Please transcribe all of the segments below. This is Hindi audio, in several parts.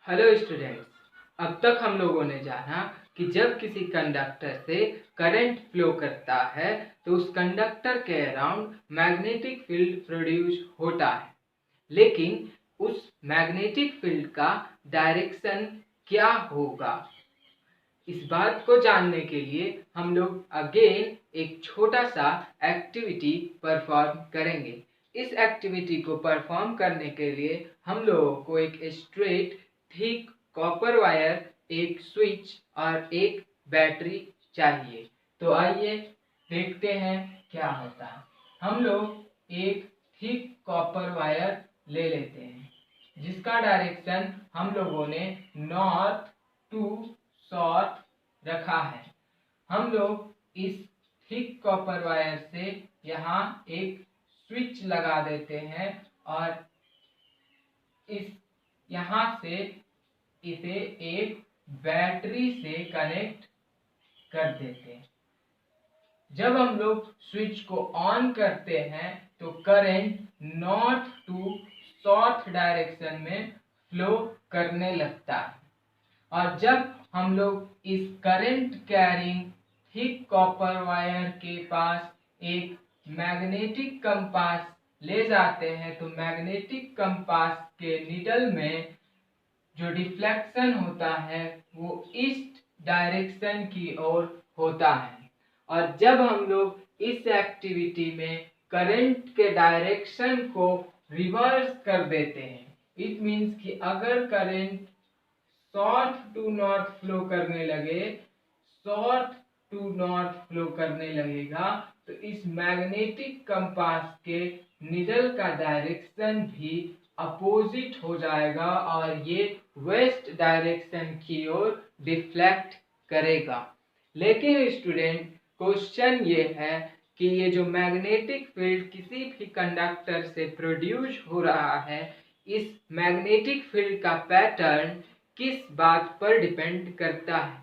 Hello students. अब तक हम लोगों ने जाना कि जब किसी कंडक्टर से करंट फ्लो करता है तो उस कंडक्टर के अराउंड मैग्नेटिक फील्ड प्रोड्यूस होता है, लेकिन उस मैग्नेटिक फील्ड का डायरेक्शन क्या होगा। इस बात को जानने के लिए हम लोग अगेन एक छोटा सा एक्टिविटी परफॉर्म करेंगे। इस एक्टिविटी को परफॉर्म करने के लिए हम लोगों को एक स्ट्रेट थिक कॉपर वायर, एक स्विच और एक बैटरी चाहिए। तो आइए देखते हैं क्या होता है। हम लोग एक थिक कॉपर वायर ले लेते हैं जिसका डायरेक्शन हम लोगों ने नॉर्थ टू साउथ रखा है। हम लोग इस थिक कॉपर वायर से यहाँ एक स्विच लगा देते हैं और इस यहाँ से इसे एक बैटरी से कनेक्ट कर देते हैं। जब हम लोग स्विच को ऑन करते हैं तो current north to south direction में फ्लो करने लगता है। और जब हम लोग इस current carrying thick copper wire के पास एक मैग्नेटिक कंपास ले जाते हैं तो मैग्नेटिक कंपास के नीडल में जो डिफ्लेक्शन होता है वो ईस्ट डायरेक्शन की ओर होता है। और जब हम लोग इस एक्टिविटी में करंट के डायरेक्शन को रिवर्स कर देते हैं, इट मीन्स कि अगर current south to north flow करने लगे, साउथ टू नॉर्थ फ्लो करने लगेगा तो इस मैग्नेटिक कंपास के निडल का डायरेक्शन भी अपोजिट हो जाएगा और ये वेस्ट डायरेक्शन की ओर डिफ्लेक्ट करेगा। लेकिन स्टूडेंट, क्वेश्चन ये है कि ये जो मैग्नेटिक फील्ड किसी भी कंडक्टर से प्रोड्यूस हो रहा है, इस मैग्नेटिक फील्ड का पैटर्न किस बात पर डिपेंड करता है।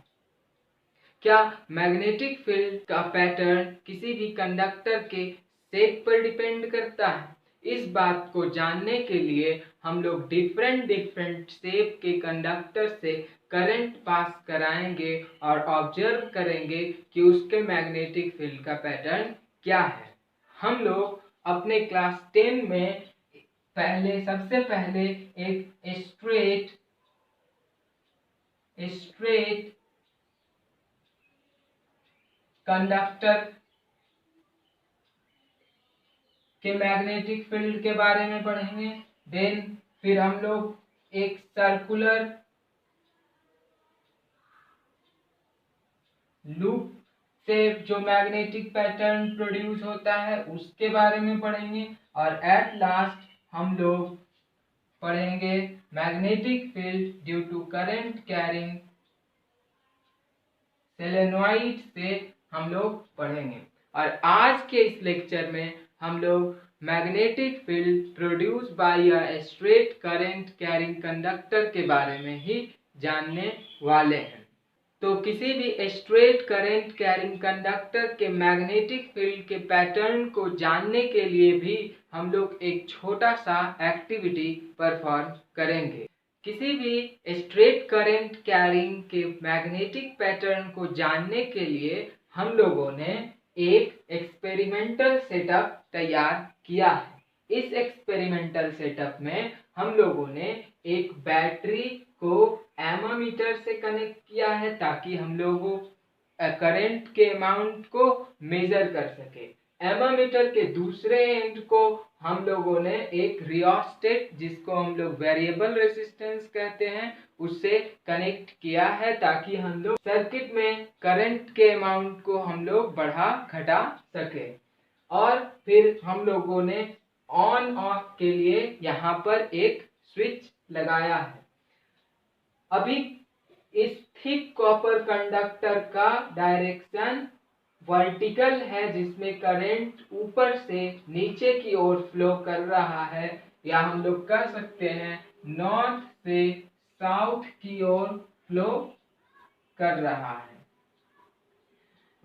क्या मैग्नेटिक फील्ड का पैटर्न किसी भी कंडक्टर के शेप पर डिपेंड करता है? इस बात को जानने के लिए हम लोग डिफरेंट शेप के कंडक्टर से करंट पास कराएंगे और ऑब्जर्व करेंगे कि उसके मैग्नेटिक फील्ड का पैटर्न क्या है। हम लोग अपने क्लास 10 में सबसे पहले एक स्ट्रेट कंडक्टर के मैग्नेटिक फील्ड के बारे में पढ़ेंगे। देन फिर हम लोग एक सर्कुलर लूप से जो मैग्नेटिक पैटर्न प्रोड्यूस होता है उसके बारे में पढ़ेंगे। और एट लास्ट हम लोग पढ़ेंगे magnetic field due to current carrying solenoid से हम लोग पढ़ेंगे। और आज के इस लेक्चर में हम लोग magnetic field produce by a straight current carrying conductor के बारे में ही जानने वाले हैं। तो किसी भी स्ट्रेट करंट कैरिंग कंडक्टर के मैग्नेटिक फील्ड के पैटर्न को जानने के लिए भी हम लोग एक छोटा सा एक्टिविटी परफॉर्म करेंगे। किसी भी स्ट्रेट करंट कैरिंग के मैग्नेटिक पैटर्न को जानने के लिए हम लोगों ने एक एक्सपेरिमेंटल सेटअप तैयार किया है। इस एक्सपेरिमेंटल सेटअप में हम लोगों ने एक बैटरी को एमोमीटर से कनेक्ट किया है ताकि हम लोगों करंट के अमाउंट को मेजर कर सके। एमोमीटर के दूसरे एंड को हम लोगों ने एक रियोस्टेट, जिसको हम लोग वेरिएबल रेजिस्टेंस कहते हैं, उससे कनेक्ट किया है ताकि हम लोग सर्किट में करंट के अमाउंट को हम लोग बढ़ा घटा सके। और फिर हम लोगों ने ऑन ऑफ के लिए यहाँ पर एक स्विच लगाया है। अभी इस थिक कॉपर कंडक्टर का डायरेक्शन वर्टिकल है, जिसमें करंट ऊपर से नीचे की ओर फ्लो कर रहा है, या हम लोग कह सकते हैं नॉर्थ से साउथ की ओर फ्लो कर रहा है।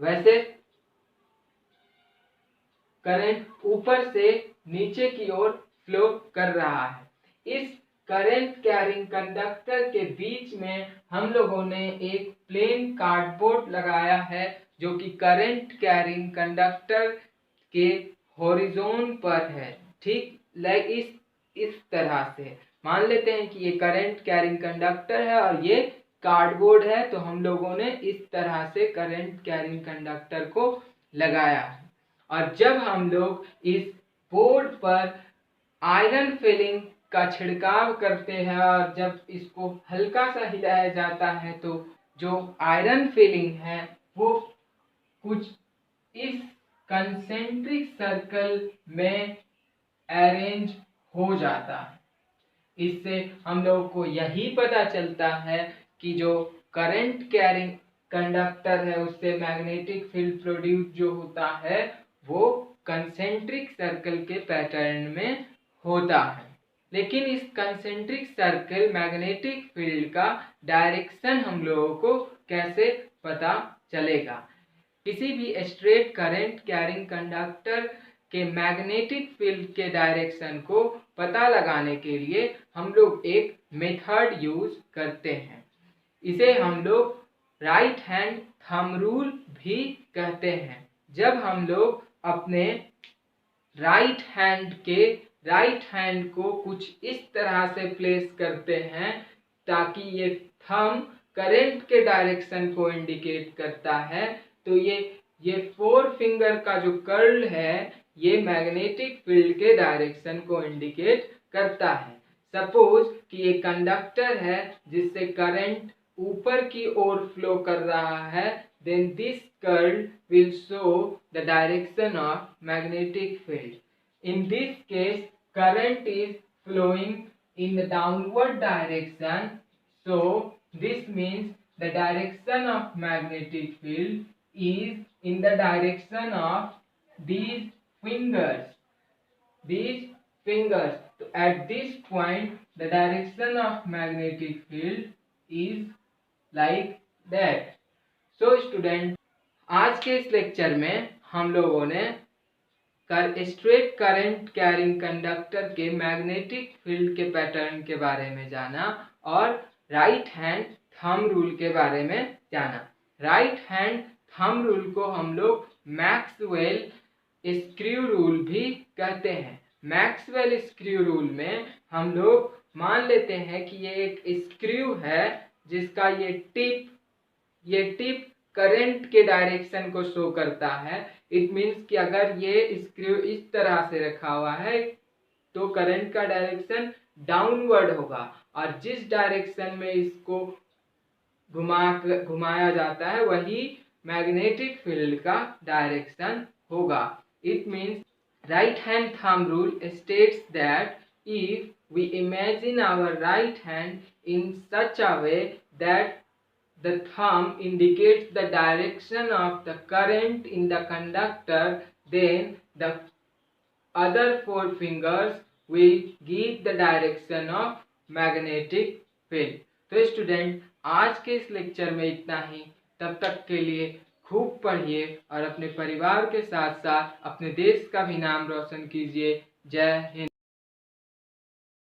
वैसे करंट ऊपर से नीचे की ओर फ्लो कर रहा है। इस करंट कैरिंग कंडक्टर के बीच में हम लोगों ने एक प्लेन कार्डबोर्ड लगाया है जो कि करंट कैरिंग कंडक्टर के हॉरिजॉन पर है। ठीक लाइक इस तरह से मान लेते हैं कि ये करंट कैरिंग कंडक्टर है और ये कार्डबोर्ड है, तो हम लोगों ने इस तरह से करंट कैरिंग कंडक्टर को लगाया है। और जब हम लोग इस बोर्ड पर आयरन फिलिंग का छिड़काव करते हैं और जब इसको हल्का सा हिलाया जाता है तो जो आयरन फिलिंग है वो कुछ इस कंसेंट्रिक सर्कल में अरेंज हो जाता है। इससे हम लोगों को यही पता चलता है कि जो करंट कैरिंग कंडक्टर है उससे मैग्नेटिक फील्ड प्रोड्यूस जो होता है वो कंसेंट्रिक सर्कल के पैटर्न में होता है। लेकिन इस कंसेंट्रिक सर्कल मैग्नेटिक फील्ड का डायरेक्शन हम लोगों को कैसे पता चलेगा? किसी भी स्ट्रेट करंट कैरिंग कंडक्टर के मैग्नेटिक फील्ड के डायरेक्शन को पता लगाने के लिए हम लोग एक मेथड यूज करते हैं। इसे हम लोग राइट हैंड थंब रूल भी कहते हैं। जब हम लोग अपने राइट हैंड को कुछ इस तरह से प्लेस करते हैं ताकि ये थंब करंट के डायरेक्शन को इंडिकेट करता है, तो ये फोर फिंगर का जो कर्ल है ये मैग्नेटिक फील्ड के डायरेक्शन को इंडिकेट करता है। सपोज कि ये कंडक्टर है जिससे करंट ऊपर की ओर फ्लो कर रहा है, then this curl will show the direction of magnetic field. In this case, current is flowing in the downward direction, so this means the direction of magnetic field is in the direction of these fingers. So at this point, the direction of magnetic field is like that. So student, आज के इस लेक्चर में हम लोगों ने स्ट्रेट करंट कैरिंग कंडक्टर के मैग्नेटिक फील्ड के पैटर्न के बारे में जाना और राइट हैंड थंब रूल के बारे में जाना। राइट हैंड थंब रूल को हम लोग मैक्सवेल स्क्रू रूल भी कहते हैं। मैक्सवेल स्क्रू रूल में हम लोग मान लेते हैं कि ये एक स्क्रू है जिसका ये टिप करंट के डायरेक्शन को शो करता है। इट मीन्स कि अगर ये स्क्रू इस तरह से रखा हुआ है तो करंट का डायरेक्शन डाउनवर्ड होगा और जिस डायरेक्शन में इसको घुमाया जाता है वही मैग्नेटिक फील्ड का डायरेक्शन होगा। It means right hand thumb rule states that if we imagine our right hand in such a way that the thumb indicates the direction of the current in the conductor, then the other four fingers will give the direction of magnetic field. तो स्टूडेंट, आज के इस लेक्चर में इतना ही। तब तक के लिए खूब पढ़िए और अपने परिवार के साथ साथ अपने देश का भी नाम रोशन कीजिए। जय हिंद।